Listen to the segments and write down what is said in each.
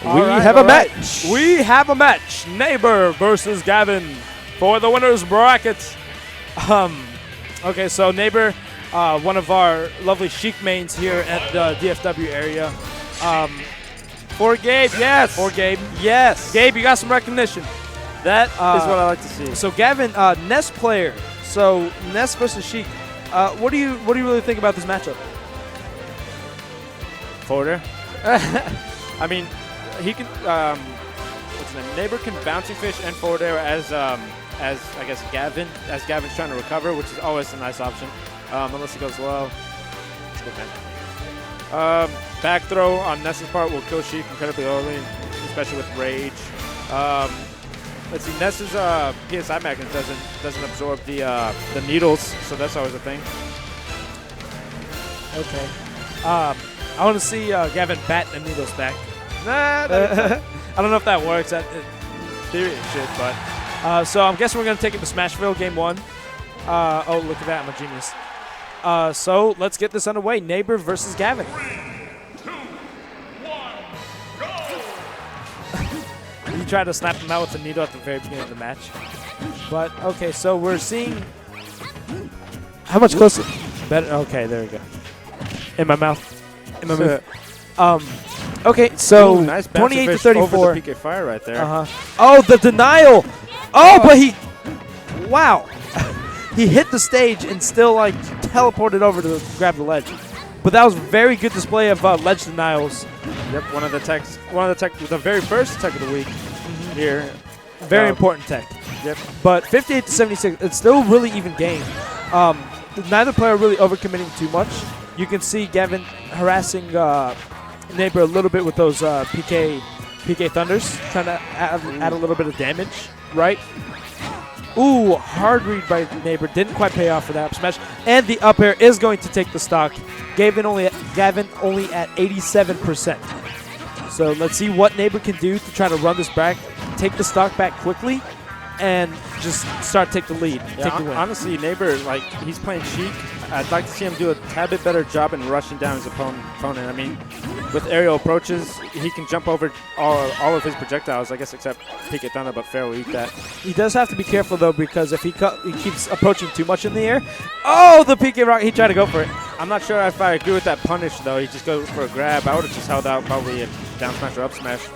We have a match. We have a match. Neighbor versus Gavin for the winner's bracket. Okay, so Neighbor, one of our lovely Sheik mains here at the DFW area. For Gabe, yes. For Gabe, yes. Gabe, you got some recognition. That is what I like to see. So Gavin, Ness player. So Ness versus Sheik. What do you really think about this matchup? Forwarder. I mean, he can. What's his name? Neighbor can bouncing fish and forwarder as I guess Gavin's trying to recover, which is always a nice option. Unless he goes low. It's good, man. Back throw on Ness's part will kill Sheik incredibly early, especially with rage. Let's see, Ness's PSI magnet doesn't absorb the needles, so that's always a thing. Okay. I want to see Gavin bat the needles back. Nah, I don't know if that works. In theory it should, but so I'm guessing we're gonna take it to Smashville game 1. Oh, look at that! I'm a genius. So let's get this underway. Neighbor versus Gavin. 3, 2, 1, go! You tried to snap him out with the needle at the very beginning of the match. But okay, so we're seeing how much closer. Better. Okay, there we go. In my mouth. In my mouth. Okay, so nice 28 to 34. Over the PK fire right there. Oh, the denial. Oh, but he. Wow. He hit the stage and still like teleported over to grab the ledge. But that was a very good display of ledge denials. Yep, the very first tech of the week here. Very important tech. Yep. But 58 to 76, it's still really even game. Neither player really overcommitting too much. You can see Gavin harassing Neighbor a little bit with those PK Thunders, trying to add a little bit of damage, right? Ooh, hard read by Neighbor. Didn't quite pay off for that up smash. And the up air is going to take the stock. Gavin only at 87%. So let's see what Neighbor can do to try to run this back, take the stock back quickly, and just take the lead. Yeah, take the win. Honestly, Neighbor, like, he's playing Sheik. I'd like to see him do a tad bit better job in rushing down his opponent. I mean, with aerial approaches, he can jump over all of his projectiles, I guess, except PK Thunder, but Fair will eat that. He does have to be careful, though, because if he keeps approaching too much in the air, oh, the PK Rock, he tried to go for it. I'm not sure if I agree with that punish, though. He just goes for a grab. I would have just held out probably a down smash or up smash.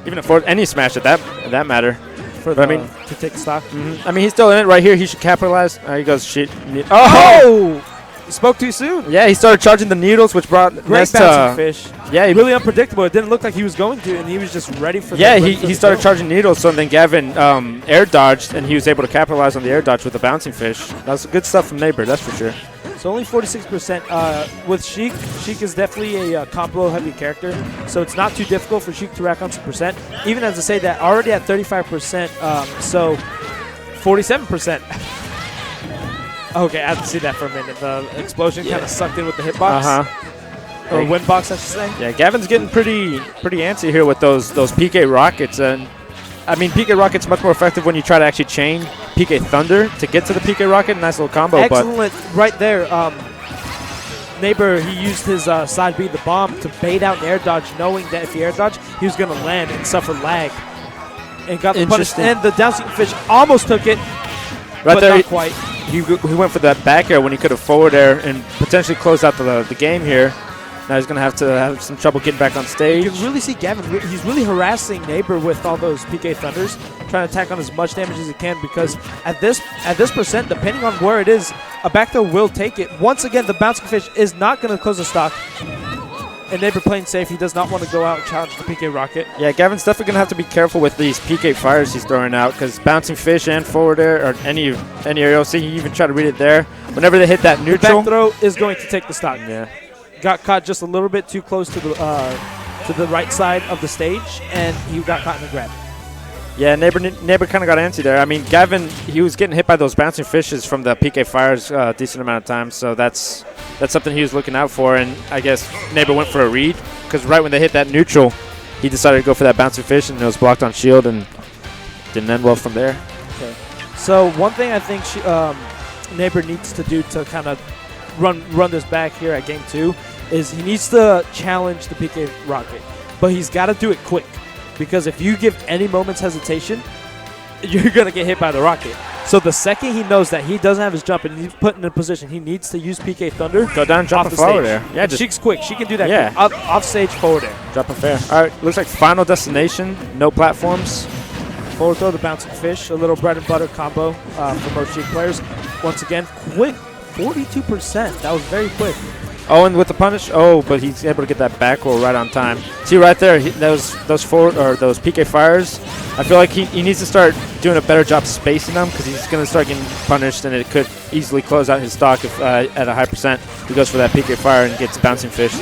Even a forward, any smash at that matter. To take stock. I mean, he's still in it right here. He should capitalize. He goes, shit. Oh! Spoke too soon. Yeah, he started charging the needles, which brought Great bouncing fish. Yeah, really unpredictable. It didn't look like he was going to, and he was just ready for. Yeah, he started charging needles, so then Gavin air dodged, and he was able to capitalize on the air dodge with the bouncing fish. That was good stuff from Neighbor, that's for sure. So only 46% with Sheik. Sheik is definitely a combo heavy character, so it's not too difficult for Sheik to rack on some percent. Even as I say that, already at 35%, so 47%. Okay, I had to see that for a minute. The explosion kind of sucked in with the hitbox. Or windbox, I should say. Yeah, Gavin's getting pretty antsy here with those PK rockets, and I mean PK rocket's much more effective when you try to actually chain PK Thunder to get to the PK rocket. Nice little combo. Excellent, right there. Neighbor, he used his side B, the bomb, to bait out an air dodge, knowing that if he air dodged, he was going to land and suffer lag, and got the punish. And the down fish almost took it, right but there, not quite. He went for that back air when he could have forward air and potentially closed out the game here. Now he's going to have some trouble getting back on stage. You can really see Gavin. He's really harassing Neighbor with all those PK Thunders, trying to attack on as much damage as he can, because at this percent, depending on where it is, a back throw will take it. Once again, the bouncing fish is not going to close the stock. And Neighbor playing safe. He does not want to go out and challenge the PK Rocket. Yeah, Gavin's definitely going to have to be careful with these PK fires he's throwing out, because bouncing fish and forward air, or any aerial, see, he even tried to read it there. Whenever they hit that neutral. The back throw is going to take the stock. Yeah. Got caught just a little bit too close to the right side of the stage, and he got caught in the grab. Yeah, Neighbor kind of got antsy there. I mean, Gavin, he was getting hit by those bouncing fishes from the PK fires a decent amount of time, so that's something he was looking out for, and I guess Neighbor went for a read, because right when they hit that neutral, he decided to go for that bouncing fish, and it was blocked on shield, and didn't end well from there. Okay. So one thing I think Neighbor needs to do to kind of run this back here at game 2 is he needs to challenge the PK Rocket. but he's got to do it quick because if you give any moment's hesitation, you're going to get hit by the rocket. So the second he knows that he doesn't have his jump and he's put in a position he needs to use PK Thunder, Go down, drop off a the forward stage. there. Yeah, just Sheik's quick. She can do that. Yeah. Quick. Off stage, forward air. drop a fair. All right, looks like final destination. No platforms. Forward throw, the bouncing fish, a little bread and butter combo for most Sheik players. Once again, quick, 42%. That was very quick. Oh, and with the punish. Oh, but he's able to get that back roll right on time. See right there, those forward or those PK fires. I feel like he needs to start doing a better job spacing them because he's going to start getting punished, and it could easily close out his stock if at a high percent he goes for that PK fire and gets bouncing fished.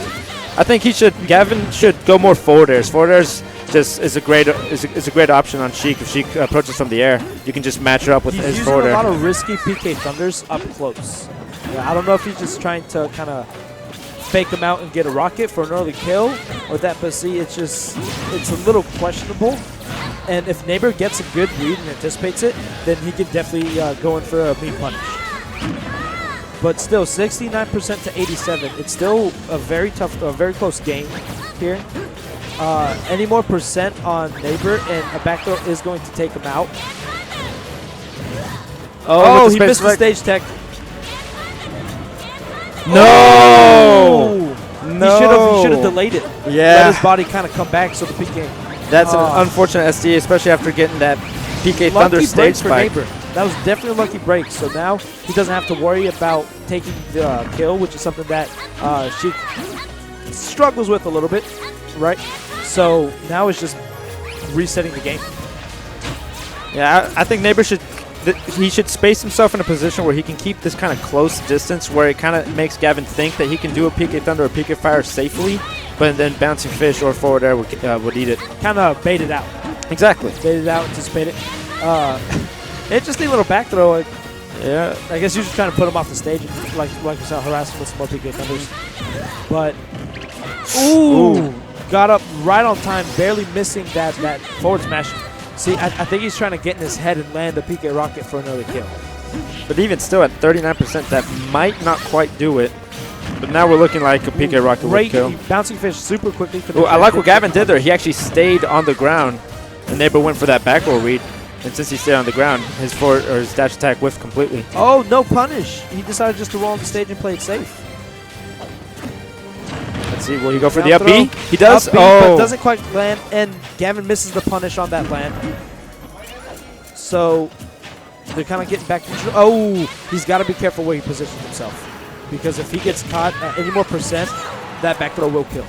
I think Gavin should go more forward airs. Forward airs just is a great option on Sheik. If Sheik approaches from the air, you can just match her up with He's his using forward a air. lot of risky PK Thunders up close. Yeah, I don't know if he's just trying to kind of fake him out and get a rocket for an early kill or that, but see, it's a little questionable. And if Neighbor gets a good read and anticipates it, then he could definitely go in for a mean punish. But still, 69% to 87. It's still a very very close game here. Any more percent on Neighbor and a back throw is going to take him out. Oh, he missed the stage tech. No! No! He should have delayed it. Yeah. Let his body kind of come back so the PK. That's an unfortunate SD, especially after getting that PK Thunder Lucky stage break for spike. Neighbor. That was definitely a lucky break. So now he doesn't have to worry about taking the kill, which is something that Sheik struggles with a little bit, right? So now it's just resetting the game. Yeah, I think Neighbor he should space himself in a position where he can keep this kind of close distance where it kind of makes Gavin think that he can do a PK Thunder or PK Fire safely, but then bouncing fish or forward air would eat it. Kind of bait it out. Exactly. Bait it out, anticipate it. Interesting little back throw. Yeah. I guess you're just trying to put him off the stage, like we saw, harass him with some more PK Thunders. But, ooh, got up right on time, barely missing that forward smash. See, I think he's trying to get in his head and land a PK rocket for another kill. But even still, at 39%, that might not quite do it. But now we're looking like a PK rocket would kill. Bouncing fish super quickly. For the I like what Gavin did there. He actually stayed on the ground. The Neighbor went for that back roll read. And since he stayed on the ground, his forward or his dash attack whiffed completely. Oh, no punish. He decided just to roll on the stage and play it safe. Let's see, will he go for the Down up B? throw. He does. Up B, but doesn't quite land, and Gavin misses the punish on that land. So they're kind of getting back to he's got to be careful where he positions himself. Because if he gets caught at any more percent, that back throw will kill.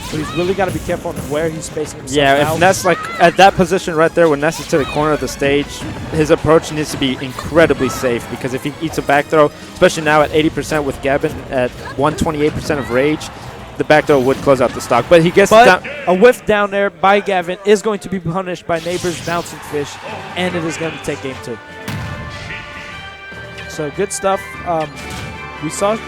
So he's really got to be careful on where he's spacing himself out. If Ness, like at that position right there, when Ness is to the corner of the stage, his approach needs to be incredibly safe because if he eats a back throw, especially now at 80% with Gavin at 128% of rage, the back throw would close out the stock. But he gets down. A whiff down there by Gavin is going to be punished by Neighbor's bouncing fish, and it is going to take game 2. So good stuff. We saw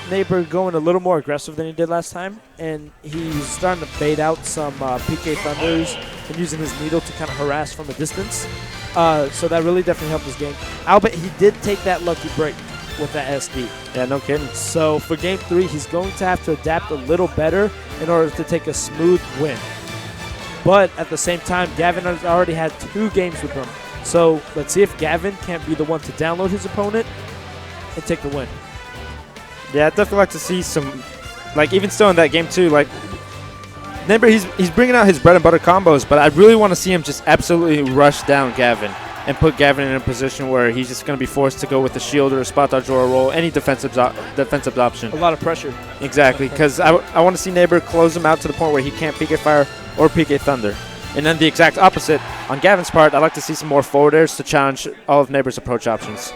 Neighbor going a little more aggressive than he did last time, and he's starting to bait out some PK Thunders and using his needle to kind of harass from a distance. So that really definitely helped his game. I'll bet he did take that lucky break with that SD. Yeah, no kidding. So for game 3, he's going to have to adapt a little better in order to take a smooth win. But at the same time, Gavin has already had 2 games with him. So let's see if Gavin can't be the one to download his opponent and take the win. Yeah, I'd definitely like to see some, like even still in that game 2, like Neighbor, he's bringing out his bread and butter combos, but I really want to see him just absolutely rush down Gavin and put Gavin in a position where he's just going to be forced to go with a shield or a spot dodge or a roll, any defensive option. A lot of pressure. Exactly, because I want to see Neighbor close him out to the point where he can't PK Fire or PK Thunder. And then the exact opposite, on Gavin's part, I'd like to see some more forward airs to challenge all of Neighbor's approach options.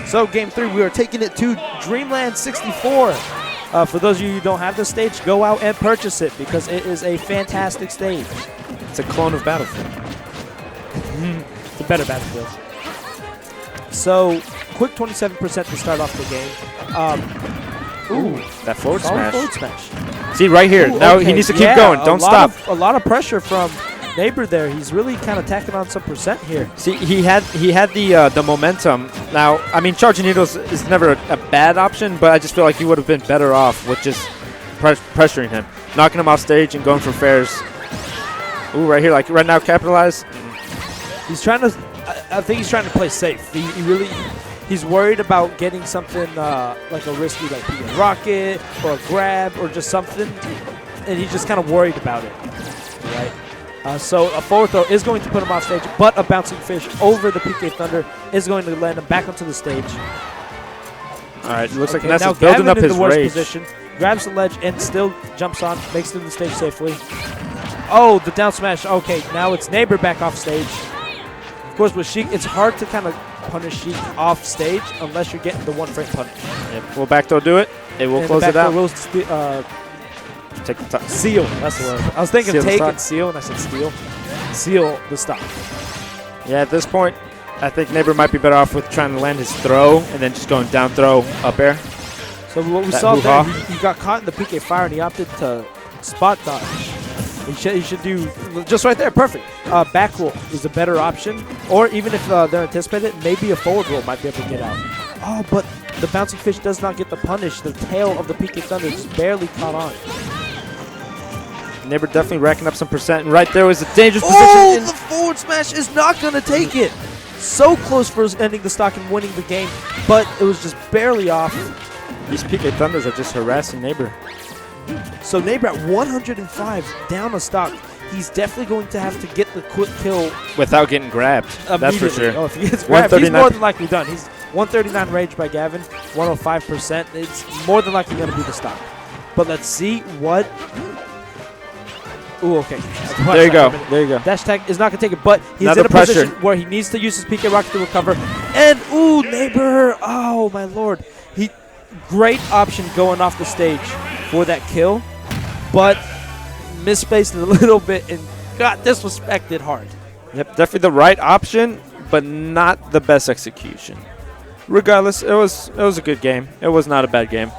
So game 3, we are taking it to Dreamland 64. For those of you who don't have the stage, go out and purchase it because it is a fantastic stage. It's a clone of Battlefield. It's a better Battlefield. So quick 27% to start off the game. That forward smash. Forward smash. See, right here. Now he needs to keep going. Don't stop. A lot of pressure from Neighbor there. He's really kind of tacking on some percent here. See, he had the momentum. Now, I mean, charging needles is never a bad option, but I just feel like he would have been better off with just pressuring him, knocking him off stage and going for fairs Ooh, right here, like right now, capitalize. He's trying to. I think he's trying to play safe. He's worried about getting something like a risky, like a rocket or a grab or just something, and he's just kind of worried about it. Right. So a forward throw is going to put him off stage, but a bouncing fish over the PK Thunder is going to land him back onto the stage. All right, it looks like Okay, Ness now is building Gavin up in his the worst rage. position, grabs the ledge and still jumps on, makes it to the stage safely. Oh, the down smash. Okay, now it's Neighbor back off stage. Of course, with Sheik, it's hard to kind of punish Sheik off stage unless you're getting the one frame punish. Yep. Will back throw do it? It will And close the it back out. throw will Take the top. seal. That's the word. I was thinking Seal the take stock. and seal, and I said steal. Seal the stock. Yeah, at this point, I think Neighbor might be better off with trying to land his throw and then just going down throw, up air. So what we That saw there, hoo-ha. he got caught in the PK fire and he opted to spot dodge. He should do just right there, perfect. Back roll is a better option, or even if they're anticipated, maybe a forward roll might be able to get out. Oh, but the bouncing fish does not get the punish. The tail of the PK Thunder just barely caught on. Neighbor definitely racking up some percent. And right there was a dangerous Oh, position. the forward smash is not going to take it. So close for ending the stock and winning the game, but it was just barely off. These PK Thunders are just harassing Neighbor. So Neighbor at 105 down a stock. He's definitely going to have to get the quick kill Without getting grabbed. That's for immediately. sure. Oh, if he gets grabbed, he's 139. more than likely done. He's 139 rage by Gavin, 105%. It's more than likely going to be the stock. But let's see what... Ooh, okay. There you go. There you go. Dash tag is not going to take it, but he's Another in a pressure. position where he needs to use his PK Rocket to recover. And, ooh, Neighbor. Oh, my lord. Great option going off the stage for that kill, but misspaced it a little bit and got disrespected hard. Yep, definitely the right option, but not the best execution. Regardless, it was a good game. It was not a bad game.